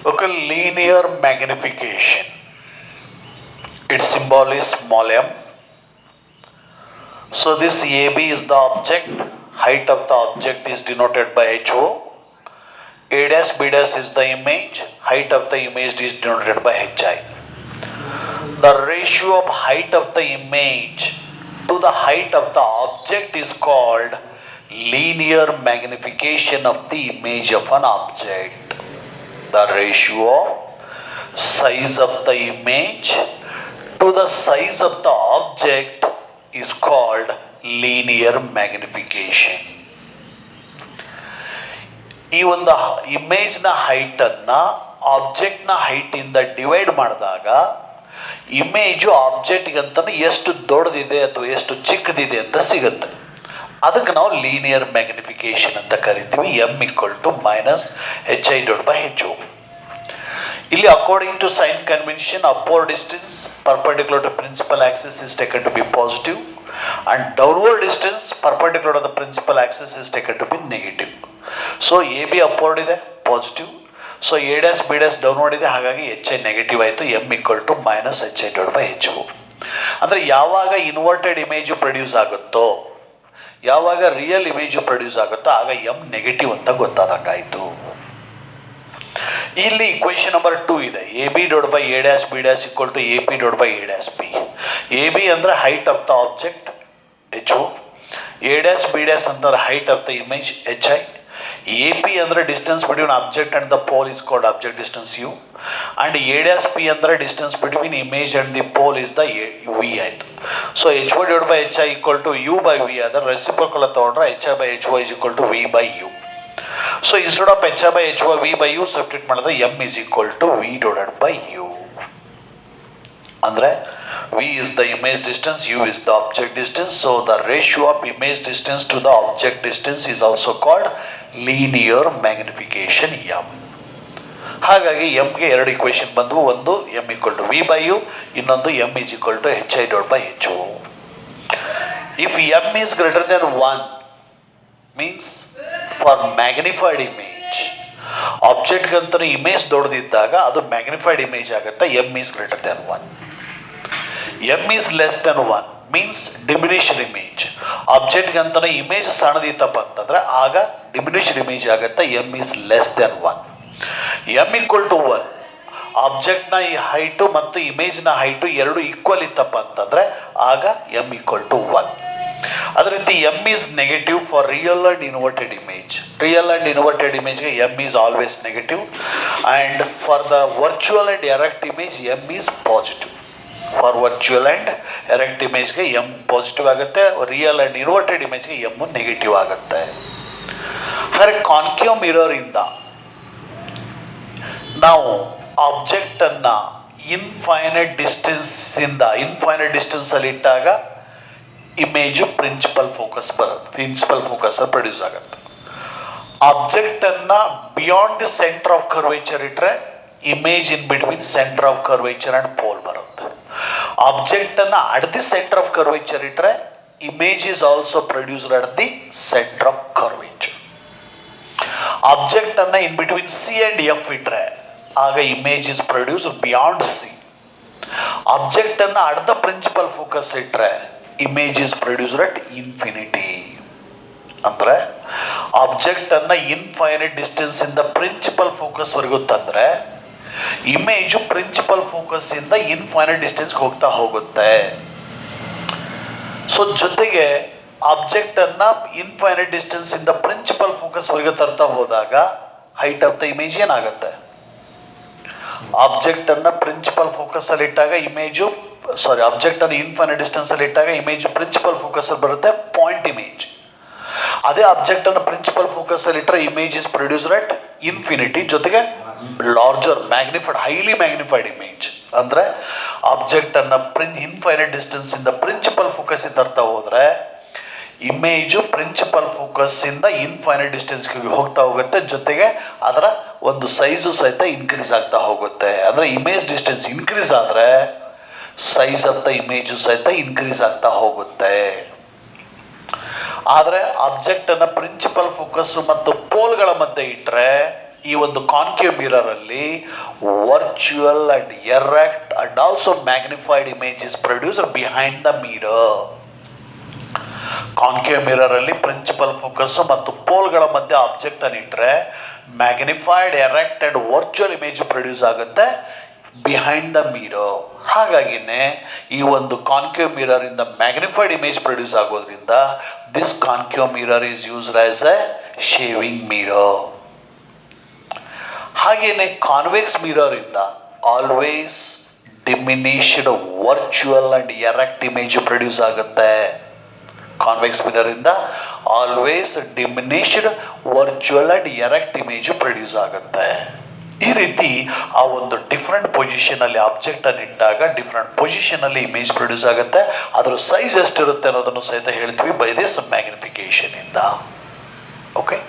Okay, linear magnification. Its symbol is small m. So this AB is the object. Height of the object is denoted by HO. A dash B dash is the image. Height of the image is denoted by HI. The ratio of height of the image to the height of the object is called linear magnification of the image of an object. The ratio of size of the image to the size of the object is called linear magnification. ಈ ಒಂದು ಇಮೇಜ್ನ ಹೈಟನ್ನು ಆಬ್ಜೆಕ್ಟ್ನ ಹೈಟಿಂದ divide ಮಾಡಿದಾಗ image ಆಬ್ಜೆಕ್ಟ್ಗಂತಲೂ ಎಷ್ಟು ದೊಡ್ಡದಿದೆ ಅಥವಾ ಎಷ್ಟು ಚಿಕ್ಕದಿದೆ ಅಂತ ಸಿಗುತ್ತೆ. ಅದಕ್ಕೆ ನಾವು ಲೀನಿಯರ್ ಮ್ಯಾಗ್ನಿಫಿಕೇಶನ್ ಅಂತ ಕರಿತೀವಿ. m - hi/ho. ಇಲ್ಲಿ according to sign convention upward distance perpendicular to principal axis is taken to be positive and downward distance perpendicular to the principal axis is taken to be negative. So A B upward ಇದೆ, positive. So A dash B dash downward ಇದೆ, ಹಾಗಾಗಿ HI negative ಆಯಿತು. m - hi/ho. ಅಂದರೆ ಯಾವಾಗ inverted image produce ಆಗುತ್ತೋ, ಯಾವಾಗ real image produce ಆಗುತ್ತೋ ಆಗ m ನೆಗೆಟಿವ್ ಅಂತ ಗೊತ್ತಾದಂಗಾಯಿತು. ಇಲ್ಲಿ ಇಕ್ವೇಶನ್ ನಂಬರ್ 2 ಇದೆ. AB/A'(B' AP/A'(B). AB ಅಂದರೆ height of the object HO, A'(B' ಅಂದರೆ height of the image HI, AP ಅಂದರೆ distance between object and the pole is called object distance U, and A'(P) ಅಂದರೆ distance between image and the pole is the V ಆಯಿತು. So HO/HI = U/V ಅದರ reciprocal ತಗೊಂಡ್ರೆ HI/HO = V/U. So instead of HI/HO V/U substitute ಮಾಡಿದ್ರೆ m V/U. ಅಂದರೆ V is the image distance, U is the object distance. So the ratio of image distance to the object distance is also called linear magnification m. ಹಾಗಾಗಿ mಗೆ ಎರಡು equation ಬಂದವು. ಒಂದು m V/U, ಇನ್ನೊಂದು m hi/ho. If m is greater than 1 means for magnified image, ಆಬ್ಜೆಕ್ಟ್ಗಂತೂ image ದೊಡ್ಡದಿದ್ದಾಗ ಅದು magnified image ಆಗುತ್ತೆ. m is greater than 1. m is less than 1 means diminished image. ಆಬ್ಜೆಕ್ಟ್ಗಂತೂ ಇಮೇಜ್ ಸಣ್ಣದಿತ್ತಪ್ಪ ಅಂತಂದರೆ ಆಗ ಡಿಮಿನಿಷ್ಡ್ ಇಮೇಜ್ ಆಗುತ್ತೆ. m is less than 1. m = 1 ಆಬ್ಜೆಕ್ಟ್ನ ಈ height ಮತ್ತು ಇಮೇಜ್ನ ಹೈಟು ಎರಡು ಈಕ್ವಲ್ ಇತ್ತಪ್ಪ ಅಂತಂದರೆ ಆಗ m = 1. ಅದೇ ರೀತಿ m is negative for real and inverted image. Real and inverted imageಗೆ m is always negative, and for the virtual and erect image m is positive. For virtual and erect imageಗೆ m positive ಆಗುತ್ತೆ, real and inverted ಇಮೇಜ್ಗೆ m negative ಆಗುತ್ತೆ. ಹಾಗೆ concave ಮಿರರಿಂದ ನಾವು ಆಬ್ಜೆಕ್ಟನ್ನು infinite ಡಿಸ್ಟೆನ್ಸಲ್ಲಿ ಇಟ್ಟಾಗ image principal focus produce ಆಗುತ್ತೆ. ಆಬ್ಜೆಕ್ಟನ್ನು beyond the centre of curvature ಇಟ್ಟರೆ image in between centre of curvature and pole ಬರುತ್ತೆ. ಆಬ್ಜೆಕ್ಟನ್ನು at the centre of curvature ಇಟ್ಟರೆ image is also produced at the centre of curvature. ಆಬ್ಜೆಕ್ಟನ್ನು in between C and F ಇಟ್ಟರೆ ಆಗ image is produced beyond C. ಆಬ್ಜೆಕ್ಟನ್ನು at the principal focus ಇಟ್ಟರೆ image is produced at infinity. ಅಂದರೆ ಆಬ್ಜೆಕ್ಟನ್ನು infinite ಡಿಸ್ಟೆನ್ಸಿಂದ principal ಫೋಕಸ್ವರೆಗೂ ತಂದರೆ ಇಮೇಜು ಪ್ರಿನ್ಸಿಪಲ್ ಫೋಕಸ್ಸಿಂದ ಇನ್ಫೈನೈಟ್ ಡಿಸ್ಟೆನ್ಸ್ಗೆ ಹೋಗುತ್ತೆ. ಸೊ ಜೊತೆಗೆ ಆಬ್ಜೆಕ್ಟನ್ನು ಇನ್ಫೈನೈಟ್ ಡಿಸ್ಟೆನ್ಸಿಂದ ಪ್ರಿನ್ಸಿಪಲ್ ಫೋಕಸ್ವರೆಗೂ ತರ್ತಾ ಹೋದಾಗ ಹೈಟ್ ಆಫ್ ದ ಇಮೇಜ್ ಏನಾಗುತ್ತೆ? ಆಬ್ಜೆಕ್ಟನ್ನು ಪ್ರಿನ್ಸಿಪಲ್ ಫೋಕಸ್ಸಲ್ಲಿ ಇಟ್ಟಾಗ ಆಬ್ಜೆಕ್ಟನ್ನು ಇನ್ಫೈನೈಟ್ ಡಿಸ್ಟೆನ್ಸಲ್ಲಿ ಇಟ್ಟಾಗ ಇಮೇಜು ಪ್ರಿನ್ಸಿಪಲ್ ಫೋಕಸ್ಸಲ್ಲಿ ಬರುತ್ತೆ, ಪಾಯಿಂಟ್ ಇಮೇಜ್. ಅದೇ ಆಬ್ಜೆಕ್ಟನ್ನು ಪ್ರಿನ್ಸಿಪಲ್ ಫೋಕಸ್ಸಲ್ಲಿ ಇಟ್ಟರೆ image is produced at infinity, ಜೊತೆಗೆ ಲಾರ್ಜರ್ ಹೈಲಿ ಮ್ಯಾಗ್ನಿಫೈಡ್ ಇಮೇಜ್. ಅಂದರೆ ಆಬ್ಜೆಕ್ಟನ್ನು ಇನ್ಫೈನೈಟ್ ಡಿಸ್ಟೆನ್ಸಿಂದ ಪ್ರಿನ್ಸಿಪಲ್ ಫೋಕಸ್ಸಿಗೆ ತರ್ತಾ ಹೋದರೆ ಇಮೇಜು ಪ್ರಿನ್ಸಿಪಲ್ ಫೋಕಸ್ಸಿಂದ ಇನ್ಫೈನೈಟ್ ಡಿಸ್ಟೆನ್ಸ್ಗೆ ಹೋಗ್ತಾ ಹೋಗುತ್ತೆ, ಜೊತೆಗೆ ಅದರ ಒಂದು ಸೈಜು ಸಹಿತ ಇನ್ಕ್ರೀಸ್ ಆಗ್ತಾ ಹೋಗುತ್ತೆ. ಅಂದರೆ ಇಮೇಜ್ ಡಿಸ್ಟೆನ್ಸ್ ಇನ್ಕ್ರೀಸ್ ಆದರೆ ಸೈಜ್ ಆಫ್ ದ ಇಮೇಜು ಸಹಿತ ಇನ್ಕ್ರೀಸ್ ಆಗ್ತಾ ಹೋಗುತ್ತೆ. ಆದರೆ ಆಬ್ಜೆಕ್ಟನ್ನು ಪ್ರಿನ್ಸಿಪಲ್ ಫೋಕಸ್ಸು ಮತ್ತು ಪೋಲ್ಗಳ ಮಧ್ಯೆ ಇಟ್ಟರೆ ಈ ಒಂದು ಕಾನ್ಕೇವ್ ಮಿರರ್ ಅಲ್ಲಿ virtual and erect and also magnified image is produced behind the mirror. Concave mirror ಅಲ್ಲಿ ಪ್ರಿನ್ಸಿಪಲ್ ಫೋಕಸ್ ಮತ್ತು ಪೋಲ್ಗಳ ಮಧ್ಯೆ ಆಬ್ಜೆಕ್ಟ್ ಅನ್ನು ಇಟ್ಟರೆ magnified erect and virtual image produce ಆಗುತ್ತೆ ಬಿಹೈಂಡ್ ದ ಮಿರರ್. ಹಾಗಾಗಿನೇ ಈ ಒಂದು ಕಾನ್ಕೇವ್ ಮಿರರ್ ಇಂದ ಮ್ಯಾಗ್ನಿಫೈಡ್ ಇಮೇಜ್ ಪ್ರೊಡ್ಯೂಸ್ ಆಗೋದ್ರಿಂದ this concave mirror is used as a shaving mirror. ಹಾಗೇನೆ ಕಾನ್ವೆಕ್ಸ್ ಮಿರರ್ ಇಂದ always diminished virtual and erect image produce ಆಗುತ್ತೆ. Convex mirror ಇಂದ always diminished virtual and erect image produce ಆಗುತ್ತೆ. ಈ ರೀತಿ ಆ ಒಂದು ಡಿಫ್ರೆಂಟ್ ಪೊಸಿಷನ್ ಅಲ್ಲಿ ಆಬ್ಜೆಕ್ಟ್ ಅನ್ನು ಇಟ್ಟಾಗ ಡಿಫ್ರೆಂಟ್ ಪೊಸಿಷನ್ ಅಲ್ಲಿ ಇಮೇಜ್ ಪ್ರೊಡ್ಯೂಸ್ ಆಗುತ್ತೆ. ಅದರ ಸೈಜ್ ಎಷ್ಟಿರುತ್ತೆ ಅನ್ನೋದನ್ನು ಸಹಿತ ಹೇಳ್ತೀವಿ ಬೈ ದಿಸ್ ಮ್ಯಾಗ್ನಿಫಿಕೇಶನ್ ಇಂದ. ಓಕೆ.